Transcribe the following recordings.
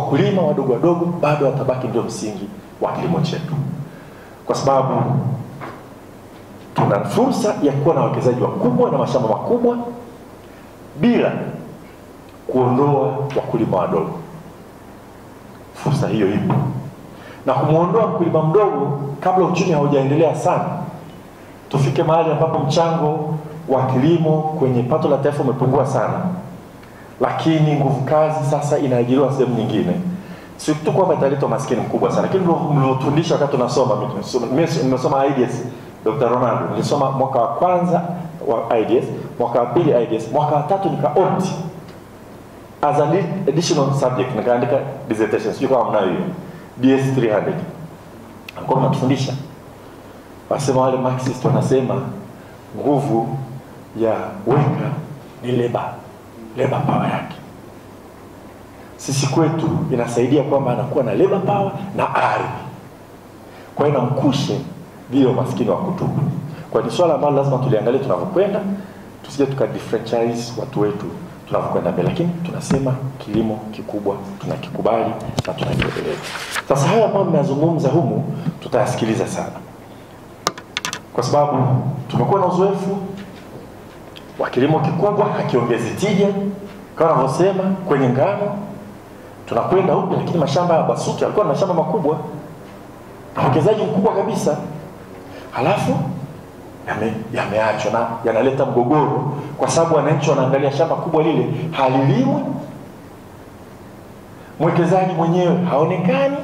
wakulima wadogo wadogo bado watabaki ndio msingi wa kilimo chetu, kwa sababu tuna fursa ya kuwa na wawekezaji wakubwa na mashamba makubwa bila kuondoa wakulima wadogo. Fursa hiyo ipo, na kumuondoa mkulima mdogo kabla uchumi haujaendelea sana, tufike mahali ambapo mchango wa kilimo kwenye pato la taifa umepungua sana, lakini nguvu kazi sasa inaajiriwa sehemu nyingine. Si tu kwamba italeta maskini mkubwa sana, lakini mliotundisha wakati tunasoma, mimi nimesoma IDS, Dr. Ronaldo, nilisoma mwaka wa kwanza wa IDS, mwaka wa pili IDS, mwaka wa tatu nika opt as an additional subject, nikaandika dissertation, sio kama mnayo hiyo DS 300. Alikuwa anatufundisha, wasema wale Marxist wanasema nguvu ya weka ni labor power yake. Sisi kwetu inasaidia kwamba anakuwa na labor power na ardhi, kwa hiyo namkushe bila maskini wa kutubu. Kwa hiyo swala ambalo lazima tuliangalie tunapokwenda, tusije tukadifferentialize watu wetu tunapokwenda mbele, lakini tunasema kilimo kikubwa tunakikubali na tunakiendeleza. Sasa haya mambo ninazungumza humu tutayasikiliza sana, kwa sababu tumekuwa na uzoefu wa kilimo kikubwa hakiongezi tija, kama wanavyosema kwenye ngano. Tunakwenda huko, lakini mashamba ya Basuki alikuwa na mashamba makubwa na uwekezaji mkubwa kabisa, halafu yameachwa na yanaleta mgogoro, kwa sababu wananchi wanaangalia shamba kubwa lile halilimwi, mwekezaji mwenyewe haonekani,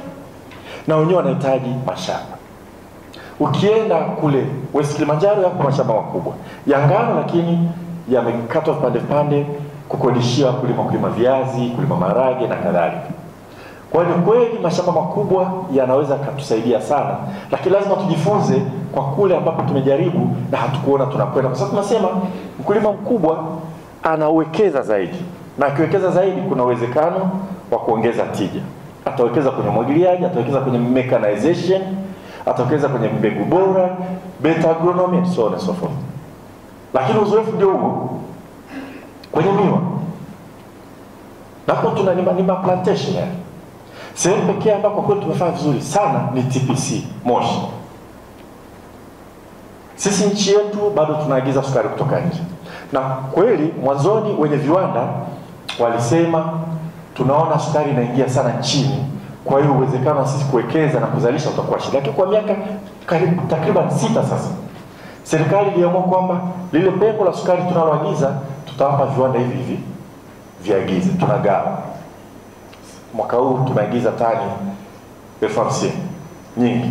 na wenyewe wanahitaji mashamba. Ukienda kule West Kilimanjaro yapo mashamba makubwa ya ngano, lakini yamekatwa pande kukodishia kulima viazi, kulima maharage na kadhalika. Kwa hiyo kweli mashamba makubwa yanaweza kutusaidia sana, lakini lazima tujifunze kwa kule ambapo tumejaribu na hatukuona tunakwenda, kwa sababu tunasema mkulima mkubwa anawekeza zaidi, na akiwekeza zaidi kuna uwezekano wa kuongeza tija. Atawekeza kwenye umwagiliaji, atawekeza kwenye mechanization, atawekeza kwenye mbegu bora, beta agronomy and so on and so forth. Lakini uzoefu ndio huo kwenye miwa. Napo tunalima plantation yani. Sehemu pekee ambako kweli tumefanya vizuri sana ni TPC Moshi. Sisi nchi yetu bado tunaagiza sukari kutoka nje. Na kweli mwanzoni wenye viwanda walisema tunaona sukari inaingia sana nchini, kwa hiyo uwezekano sisi kuwekeza na kuzalisha utakuwa shida. Lakini kwa miaka takriban 6 sasa, serikali iliamua kwamba lile pengo la sukari tunaloagiza tutawapa viwanda hivi viagize, tunagawa. Mwaka huu tumeagiza tani 50,000 nyingi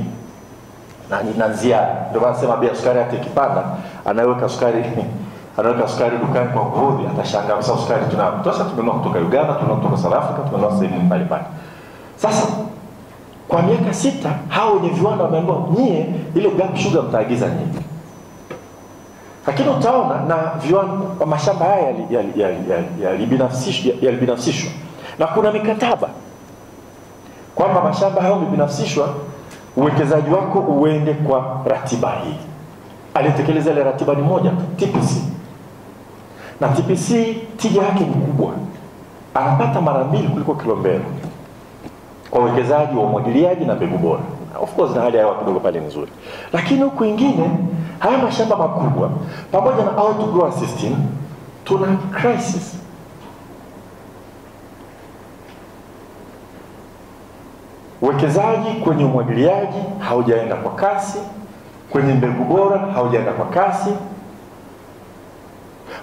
na ziada. Ndio wanasema bei ya sukari hata ikipanda, anaweka sukari dukani kwa kuhodhi, atashangaa kwa sababu sukari tunatosha, tumenunua kutoka Uganda, tumenunua kutoka South Africa, tumenunua sehemu mbalimbali. Sasa kwa miaka 6 hao wenye viwanda wameambiwa nyie ile gap sugar mtaagiza nyingi. Lakini utaona na viwanda mashamba haya yalibinafsishwa, na kuna mikataba kwamba mashamba hayo yamebinafsishwa, uwekezaji wako uende kwa ratiba hii. Alitekeleza ile ratiba ni moja, TPC. Na TPC tija yake ni kubwa, anapata mara 2 kuliko Kilombero kwa uwekezaji wa umwagiliaji na mbegu bora. Of course na hali ya hewa kidogo pale nzuri, lakini huku ingine haya mashamba makubwa pamoja na outgrower system tuna crisis. Uwekezaji kwenye umwagiliaji haujaenda kwa kasi, kwenye mbegu bora haujaenda kwa kasi.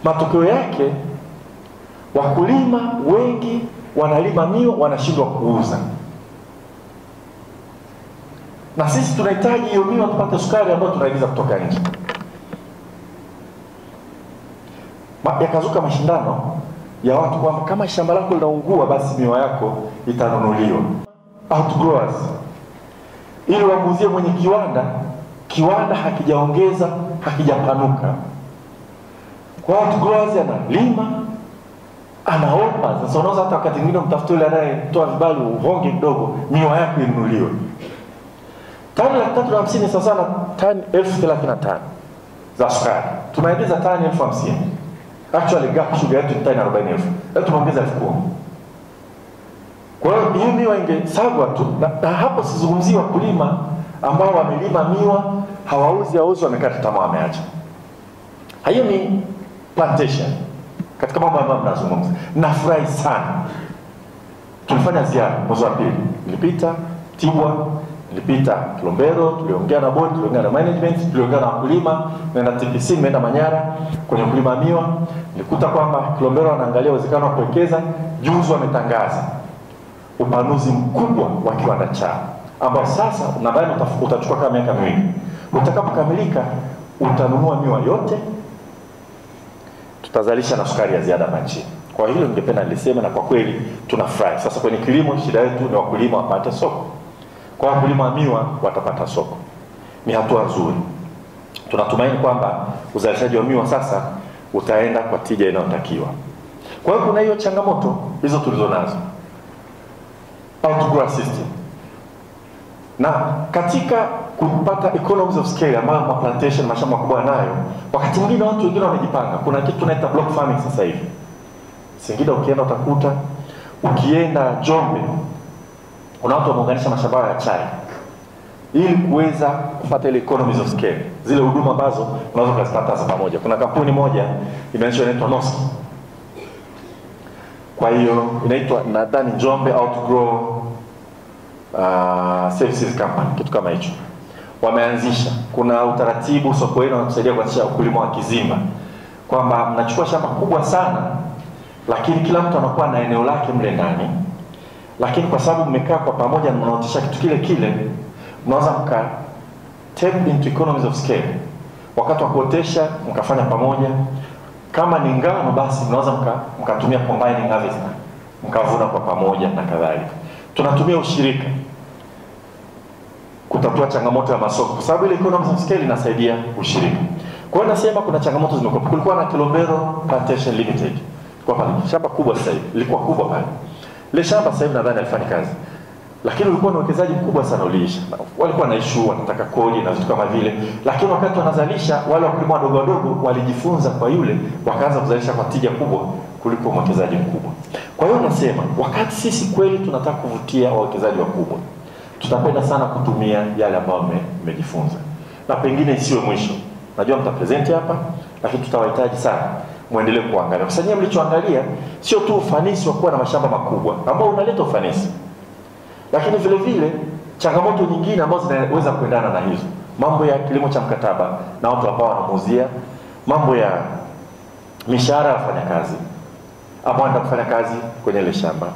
Matokeo yake wakulima wengi wanalima miwa wanashindwa kuuza, na sisi tunahitaji hiyo miwa tupate sukari ambayo tunaagiza kutoka nje. Yakazuka mashindano ya watu kwamba kama shamba lako linaungua basi miwa yako itanunuliwa. Outgrowers ili wamuuzie mwenye kiwanda hakijaongeza, hakijapanuka. Kwa outgrowers analima, anaomba. Sasa unaweza hata wakati mwingine mtafuta yule anayetoa vibali uhonge kidogo miwa yako inunuliwe. Tani 350 sasa na tani 1035 za sukari. Tunaagiza tani 1050. Actually gap sugar yetu ni tani 40,000. Leo tumeongeza 10,000. Kwa hiyo hii miwa ingesagwa tu, na hapo sizungumzii wakulima ambao wamelima miwa hawauzi wamekata tamaa wameacha. Hiyo ni plantation. Katika mambo ambayo mnazungumza, nafurahi sana. Tulifanya ziara mwezi wa pili, nilipita Tibwa, nilipita Kilombero, tuliongea na board, tuliongea na management, tuliongea na wakulima, na TPC, nimeenda Manyara kwenye kulima miwa. Nilikuta kwamba Kilombero wanaangalia uwezekano wa kuwekeza. Juzi wametangaza upanuzi mkubwa wa kiwanda chao, ambao sasa nadhani utachukua kama miaka miwili. Utakapokamilika utanunua miwa yote, tutazalisha na sukari ya ziada nchini. Kwa hilo ningependa niliseme, na kwa kweli tunafurahi. Sasa kwenye kilimo shida yetu ni wakulima wapate soko. Kwa wakulima wa miwa watapata soko. Ni hatua nzuri. Tunatumaini kwamba uzalishaji wa miwa sasa utaenda kwa tija inayotakiwa. Kwa hiyo kuna hiyo changamoto hizo tulizonazo. Outgrow system. Na katika kupata economies of scale ambayo plantation mashamba makubwa nayo, wakati mwingine watu wengine wanajipanga. Kuna kitu tunaita block farming sasa hivi. Singida ukienda utakuta, ukienda Njombe kuna watu wameunganisha mashamba ya chai ili kuweza kupata ile economies of scale, zile huduma ambazo unaweza kuzipata za pamoja. Kuna kampuni moja inaitwa Noski. Kwa hiyo inaitwa nadhani Njombe Outgrow Services Company, kitu kama hicho. Wameanzisha, kuna utaratibu soko wenu wanakusaidia kuanzisha ukulima wa kizimba, kwamba mnachukua shamba kubwa sana, lakini kila mtu anakuwa na eneo lake mle ndani, lakini kwa sababu mmekaa kwa pamoja na mnaotesha kitu kile kile, mnaweza mka tap into economies of scale. Wakati wa kuotesha mkafanya pamoja. Kama ni ngano, basi mnaweza mkatumia combining harvest, mkavuna kwa pamoja na kadhalika. Tunatumia ushirika kutatua changamoto ya masoko, kwa sababu ile economies of scale inasaidia ushirika. Kwa hiyo nasema kuna changamoto zimekuwa. Kulikuwa na Kilombero Plantation Limited kwa pale, shamba kubwa sasa hivi, ilikuwa kubwa pale. Ile shamba sasa hivi nadhani alifanya kazi, lakini ulikuwa na uwekezaji mkubwa sana uliisha. Walikuwa na issue, wanataka kodi na vitu kama vile, lakini wakati wanazalisha wale wakulima wadogo wadogo walijifunza kwa yule, wakaanza kuzalisha kwa tija kubwa kuliko mwekezaji mkubwa. Kwa hiyo nasema wakati sisi kweli tunataka kuvutia wawekezaji wakubwa, tutapenda sana kutumia yale ambayo mmejifunza, na pengine isiwe mwisho. Najua mtapresent hapa, lakini tutawahitaji sana muendelee kuangalia. Kwa sababu mlichoangalia sio tu ufanisi wa kuwa na mashamba makubwa ambao unaleta ufanisi, lakini vile vile changamoto nyingine ambazo zinaweza kuendana na hizo. Mambo ya kilimo cha mkataba na watu ambao wanamuuzia, mambo ya mishahara ya wafanyakazi ambao wanaenda kufanya kazi kwenye ile shamba,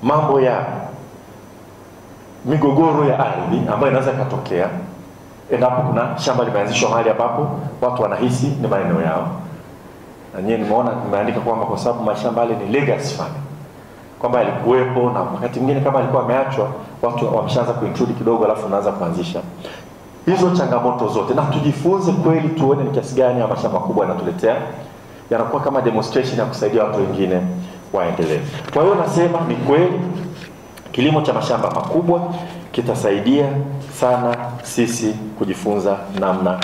mambo ya migogoro ya ardhi ambayo inaweza kutokea endapo kuna shamba limeanzishwa mahali ambapo watu wanahisi ni maeneo yao. Na nyinyi nimeona nimeandika kwamba kwa sababu mashamba yale ni legacy farm, kwamba yalikuwepo na wakati mwingine kama alikuwa ameachwa watu wameshaanza kuinclude kidogo, alafu unaanza kuanzisha. Hizo changamoto zote na tujifunze kweli, tuone ni kiasi gani ya mashamba makubwa yanatuletea, yanakuwa kama demonstration ya kusaidia watu wengine waendelee. Kwa hiyo nasema ni kweli kilimo cha mashamba makubwa kitasaidia sana sisi kujifunza namna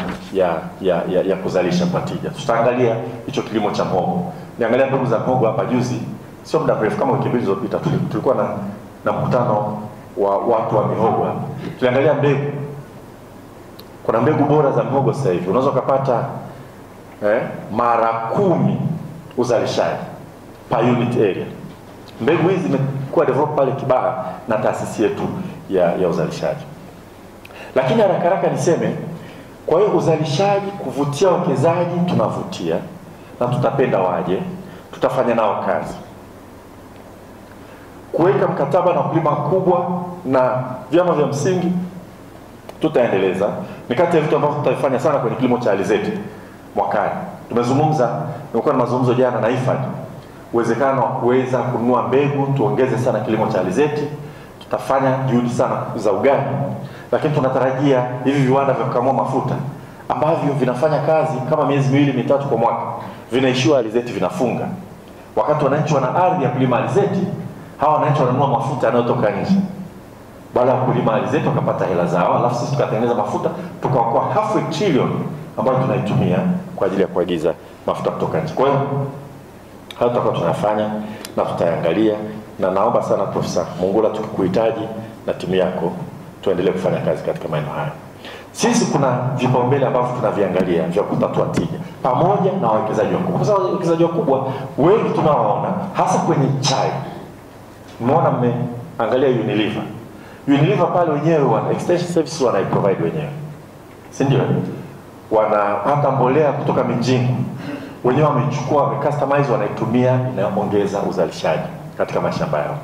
ya kuzalisha kwa tija. Tutaangalia hicho kilimo cha mhogo. Niangalia mbegu za mhogo hapa juzi, sio muda mrefu kama wiki mbili zilizopita, tulikuwa na mkutano wa watu wa mihogo hapa. Tuliangalia mbegu. Kuna mbegu bora za mhogo sasa hivi. Unaweza kupata mara 10 uzalishaji per unit area. Mbegu hizi zimekuwa develop pale Kibaha na taasisi yetu ya uzalishaji. Lakini haraka niseme, kwa hiyo uzalishaji, kuvutia wawekezaji tunavutia na tutapenda waje, tutafanya nao kazi. Kuweka mkataba na wakulima kubwa na vyama vya msingi tutaendeleza. Ni kati ya vitu ambavyo tutafanya sana kwenye kilimo cha alizeti mwakani. Nimekuwa na mazungumzo jana na IFAD, uwezekano wa kuweza kununua mbegu, tuongeze sana kilimo cha alizeti. Tutafanya juhudi sana za ugani, lakini tunatarajia hivi viwanda vya kukamua mafuta ambavyo vinafanya kazi kama miezi 2-3 kwa mwaka, vinaishiwa alizeti, vinafunga. Wakati wananchi wana ardhi ya kulima alizeti, hawa wananchi wananunua mafuta yanayotoka nje. Baada ya kulima alizeti wakapata hela zao, alafu sisi tukatengeneza mafuta, tukaokoa $500 billion ambayo tunaitumia kwa ajili ya kuagiza mafuta kutoka nje. Kwa hiyo hayo tutakuwa tunafanya na tutaangalia na naomba sana Profesa Mungula tukikuhitaji na timu yako tuendelee kufanya kazi katika maeneo haya. Sisi kuna vipaumbele ambavyo tunaviangalia vya kutatua tija pamoja na wawekezaji wakubwa. Kwa sababu wawekezaji wakubwa wengi tunaoona hasa kwenye chai. Mmeona, mmeangalia Unilever. Unilever pale wenyewe wana extension service provide wenyewe. Si ndio? Wana hata mbolea kutoka Minjingu. Wenyewe wamechukua, wamecustomize, wanaitumia, inaongeza uzalishaji katika mashamba yao.